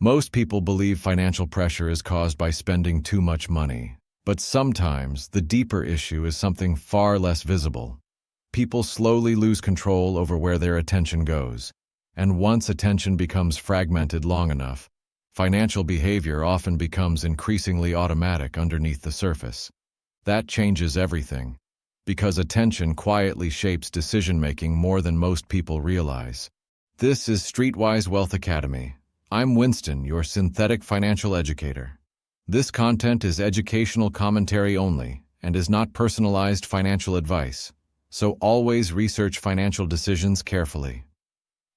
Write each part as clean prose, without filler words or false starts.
Most people believe financial pressure is caused by spending too much money. But sometimes the deeper issue is something far less visible. People slowly lose control over where their attention goes. And once attention becomes fragmented long enough, financial behavior often becomes increasingly automatic underneath the surface. That changes everything, because attention quietly shapes decision-making more than most people realize. This is Streetwise Wealth Academy. I'm Winston, your synthetic financial educator. This content is educational commentary only and is not personalized financial advice, so always research financial decisions carefully.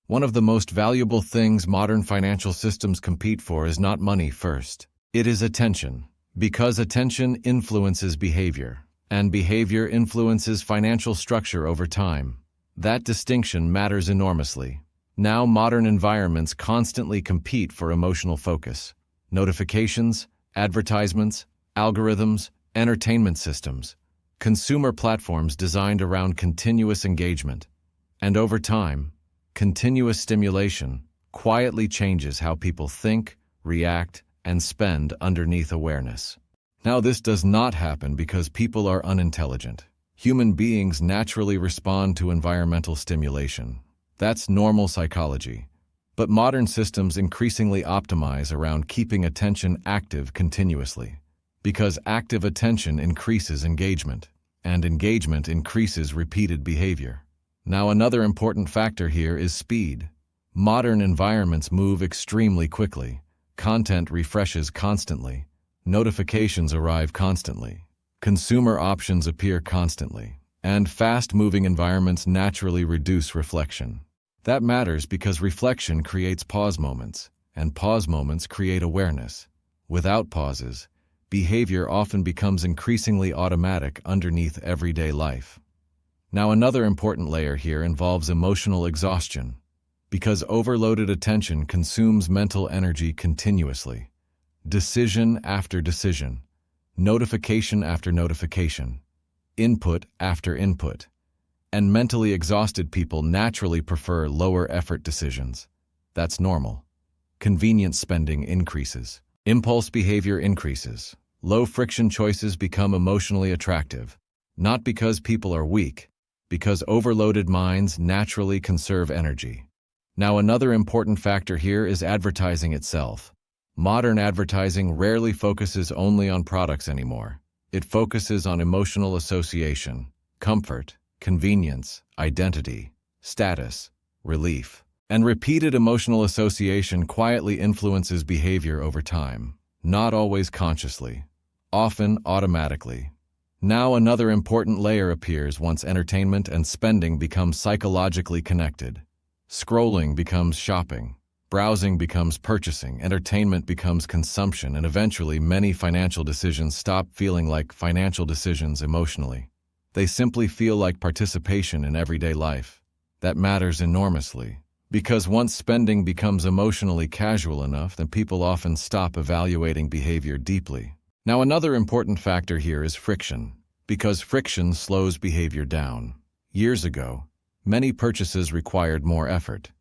One of the most valuable things modern financial systems compete for is not money first. It is attention, because attention influences behavior, and behavior influences financial structure over time. That distinction matters enormously. Now modern environments constantly compete for emotional focus. Notifications, advertisements, algorithms, entertainment systems, consumer platforms designed around continuous engagement. And over time, continuous stimulation quietly changes how people think, react, and spend underneath awareness. Now, this does not happen because people are unintelligent. Human beings naturally respond to environmental stimulation. That's normal psychology. But modern systems increasingly optimize around keeping attention active continuously, because active attention increases engagement, and engagement increases repeated behavior. Now, another important factor here is speed. Modern environments move extremely quickly. Content refreshes constantly. Notifications arrive constantly. Consumer options appear constantly. And fast-moving environments naturally reduce reflection. That matters because reflection creates pause moments, and pause moments create awareness. Without pauses, behavior often becomes increasingly automatic underneath everyday life. Now, another important layer here involves emotional exhaustion, because overloaded attention consumes mental energy continuously. Decision after decision, notification after notification, input after input. And mentally exhausted people naturally prefer lower-effort decisions. That's normal. Convenience spending increases. Impulse behavior increases. Low-friction choices become emotionally attractive. Not because people are weak, because overloaded minds naturally conserve energy. Now, another important factor here is advertising itself. Modern advertising rarely focuses only on products anymore. It focuses on emotional association, comfort, convenience, identity, status, relief. And repeated emotional association quietly influences behavior over time, not always consciously, often automatically. Now another important layer appears once entertainment and spending become psychologically connected. Scrolling becomes shopping, browsing becomes purchasing, entertainment becomes consumption, and eventually many financial decisions stop feeling like financial decisions emotionally. They simply feel like participation in everyday life. That matters enormously, because once spending becomes emotionally casual enough, then people often stop evaluating behavior deeply. Now, another important factor here is friction, because friction slows behavior down. Years ago, many purchases required more effort.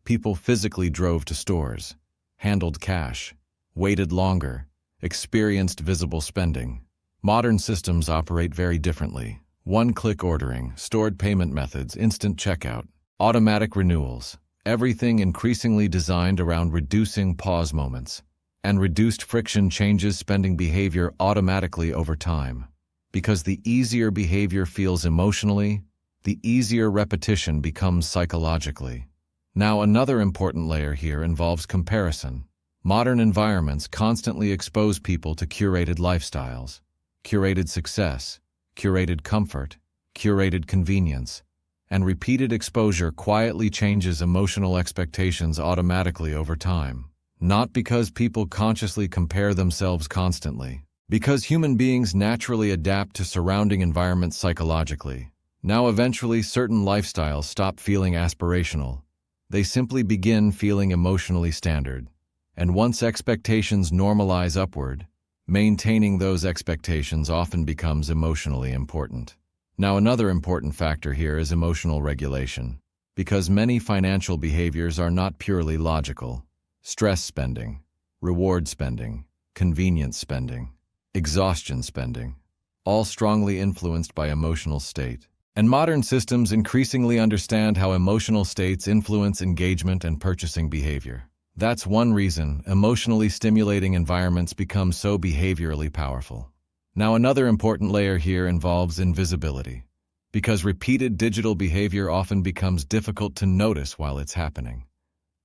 People physically drove to stores, handled cash, waited longer, experienced visible spending. Modern systems operate very differently. One-click ordering, stored payment methods, instant checkout, automatic renewals, everything increasingly designed around reducing pause moments. And reduced friction changes spending behavior automatically over time. Because the easier behavior feels emotionally, the easier repetition becomes psychologically. Now, another important layer here involves comparison. Modern environments constantly expose people to curated lifestyles, curated success, curated comfort, curated convenience, and repeated exposure quietly changes emotional expectations automatically over time. Not because people consciously compare themselves constantly, because human beings naturally adapt to surrounding environments psychologically. Now eventually certain lifestyles stop feeling aspirational. They simply begin feeling emotionally standard. And once expectations normalize upward, maintaining those expectations often becomes emotionally important. Now, another important factor here is emotional regulation, because many financial behaviors are not purely logical. Stress spending, reward spending, convenience spending, exhaustion spending, all strongly influenced by emotional state. And modern systems increasingly understand how emotional states influence engagement and purchasing behavior. That's one reason emotionally stimulating environments become so behaviorally powerful. Now, another important layer here involves invisibility, because repeated digital behavior often becomes difficult to notice while it's happening.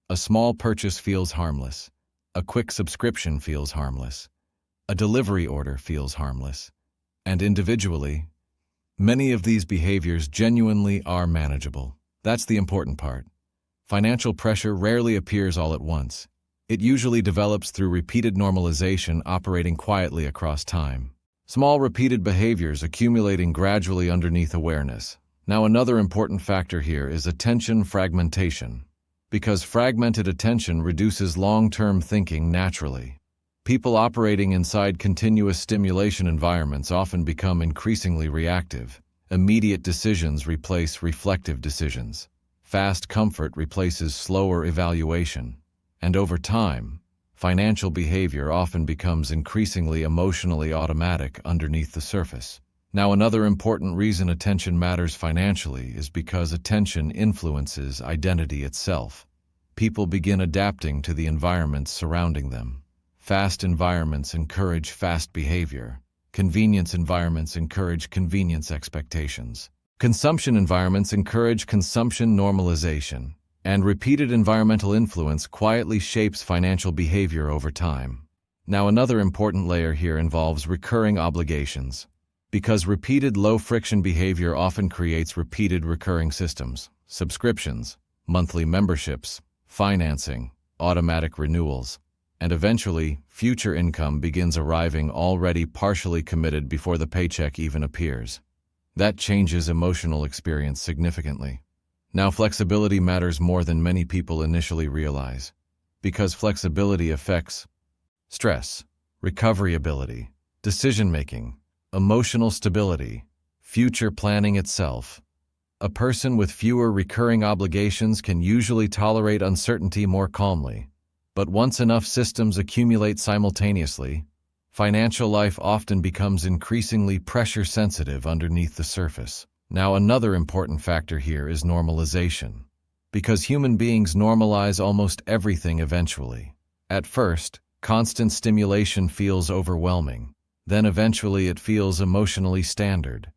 A small purchase feels harmless. A quick subscription feels harmless. A delivery order feels harmless. And individually, many of these behaviors genuinely are manageable. That's the important part. Financial pressure rarely appears all at once. It usually develops through repeated normalization operating quietly across time. Small repeated behaviors accumulating gradually underneath awareness. Now, another important factor here is attention fragmentation, because fragmented attention reduces long-term thinking naturally. People operating inside continuous stimulation environments often become increasingly reactive. Immediate decisions replace reflective decisions. Fast comfort replaces slower evaluation. And over time, financial behavior often becomes increasingly emotionally automatic underneath the surface. Now, another important reason attention matters financially is because attention influences identity itself. People begin adapting to the environments surrounding them. Fast environments encourage fast behavior. Convenience environments encourage convenience expectations. Consumption environments encourage consumption normalization. And repeated environmental influence quietly shapes financial behavior over time. Now, another important layer here involves recurring obligations, because repeated low-friction behavior often creates repeated recurring systems, subscriptions, monthly memberships, financing, automatic renewals, and eventually, future income begins arriving already partially committed before the paycheck even appears. That changes emotional experience significantly. Now, flexibility matters more than many people initially realize, because flexibility affects stress, recovery ability, decision-making, emotional stability, future planning itself. A person with fewer recurring obligations can usually tolerate uncertainty more calmly, but once enough systems accumulate simultaneously, financial life often becomes increasingly pressure-sensitive underneath the surface. Now, another important factor here is normalization, because human beings normalize almost everything eventually. At first, constant stimulation feels overwhelming. Then eventually it feels emotionally standard.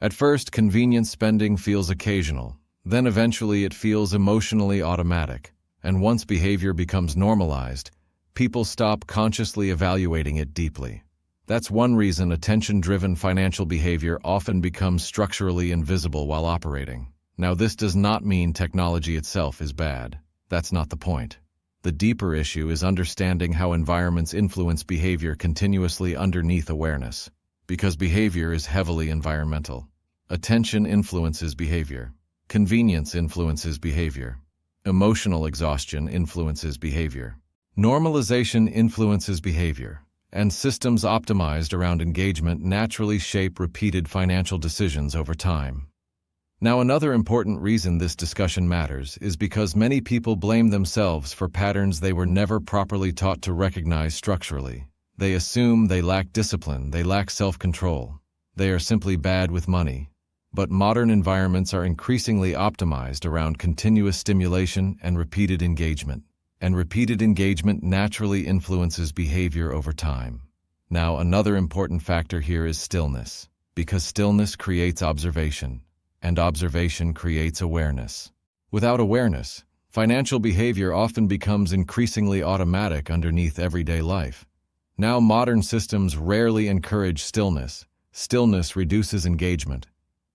At first, convenience spending feels occasional. Then eventually it feels emotionally automatic. And once behavior becomes normalized, people stop consciously evaluating it deeply. That's one reason attention-driven financial behavior often becomes structurally invisible while operating. Now, this does not mean technology itself is bad. That's not the point. The deeper issue is understanding how environments influence behavior continuously underneath awareness, because behavior is heavily environmental. Attention influences behavior. Convenience influences behavior. Emotional exhaustion influences behavior. Normalization influences behavior. And systems optimized around engagement naturally shape repeated financial decisions over time. Now, another important reason this discussion matters is because many people blame themselves for patterns they were never properly taught to recognize structurally. They assume they lack discipline, they lack self-control. They are simply bad with money. But modern environments are increasingly optimized around continuous stimulation and repeated engagement. And repeated engagement naturally influences behavior over time. Now, another important factor here is stillness, because stillness creates observation, and observation creates awareness. Without awareness, financial behavior often becomes increasingly automatic underneath everyday life. Now, modern systems rarely encourage stillness. Stillness reduces engagement,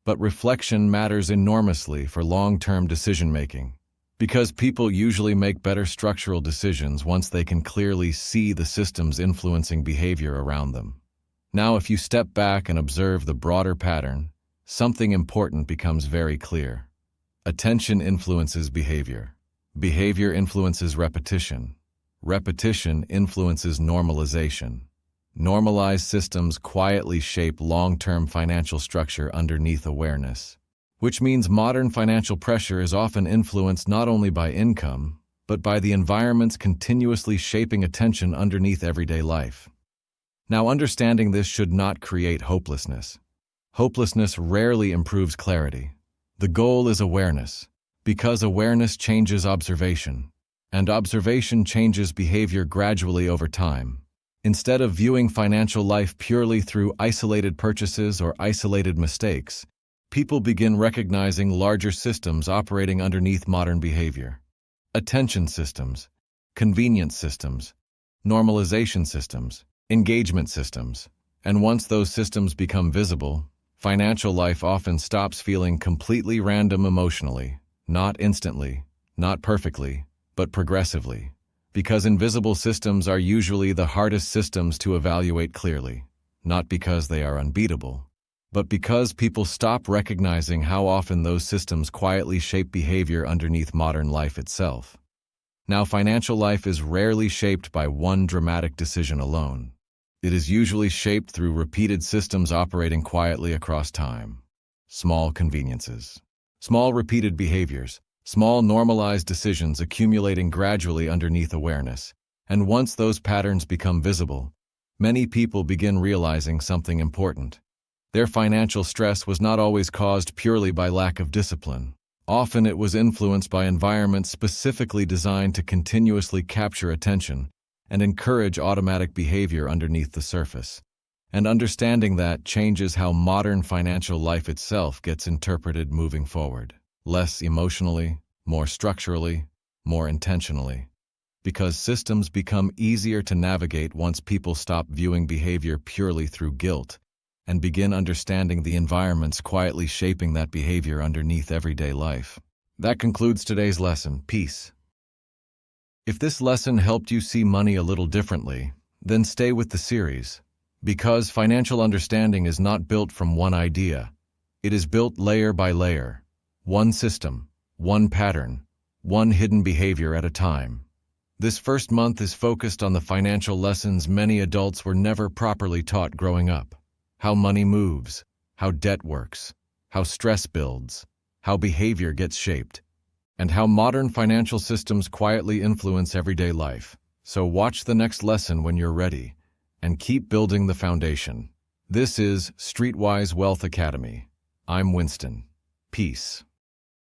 but reflection matters enormously for long-term decision-making. Because people usually make better structural decisions once they can clearly see the systems influencing behavior around them. Now, if you step back and observe the broader pattern, something important becomes very clear. Attention influences behavior. Behavior influences repetition. Repetition influences normalization. Normalized systems quietly shape long-term financial structure underneath awareness, which means modern financial pressure is often influenced not only by income, but by the environments continuously shaping attention underneath everyday life. Now, understanding this should not create hopelessness. Hopelessness rarely improves clarity. The goal is awareness, because awareness changes observation, and observation changes behavior gradually over time. Instead of viewing financial life purely through isolated purchases or isolated mistakes, people begin recognizing larger systems operating underneath modern behavior. Attention systems, convenience systems, normalization systems, engagement systems. And once those systems become visible, financial life often stops feeling completely random emotionally, not instantly, not perfectly, but progressively. Because invisible systems are usually the hardest systems to evaluate clearly, not because they are unbeatable, but because people stop recognizing how often those systems quietly shape behavior underneath modern life itself. Now, financial life is rarely shaped by one dramatic decision alone. It is usually shaped through repeated systems operating quietly across time. Small conveniences, small repeated behaviors, small normalized decisions accumulating gradually underneath awareness. And once those patterns become visible, many people begin realizing something important. Their financial stress was not always caused purely by lack of discipline. Often it was influenced by environments specifically designed to continuously capture attention and encourage automatic behavior underneath the surface. And understanding that changes how modern financial life itself gets interpreted moving forward. Less emotionally, more structurally, more intentionally. Because systems become easier to navigate once people stop viewing behavior purely through guilt and begin understanding the environments quietly shaping that behavior underneath everyday life. That concludes today's lesson. Peace. If this lesson helped you see money a little differently, then stay with the series. Because financial understanding is not built from one idea. It is built layer by layer. One system, one pattern, one hidden behavior at a time. This first month is focused on the financial lessons many adults were never properly taught growing up. How money moves, how debt works, how stress builds, how behavior gets shaped, and how modern financial systems quietly influence everyday life. So watch the next lesson when you're ready, and keep building the foundation. This is Streetwise Wealth Academy. I'm Winston. Peace.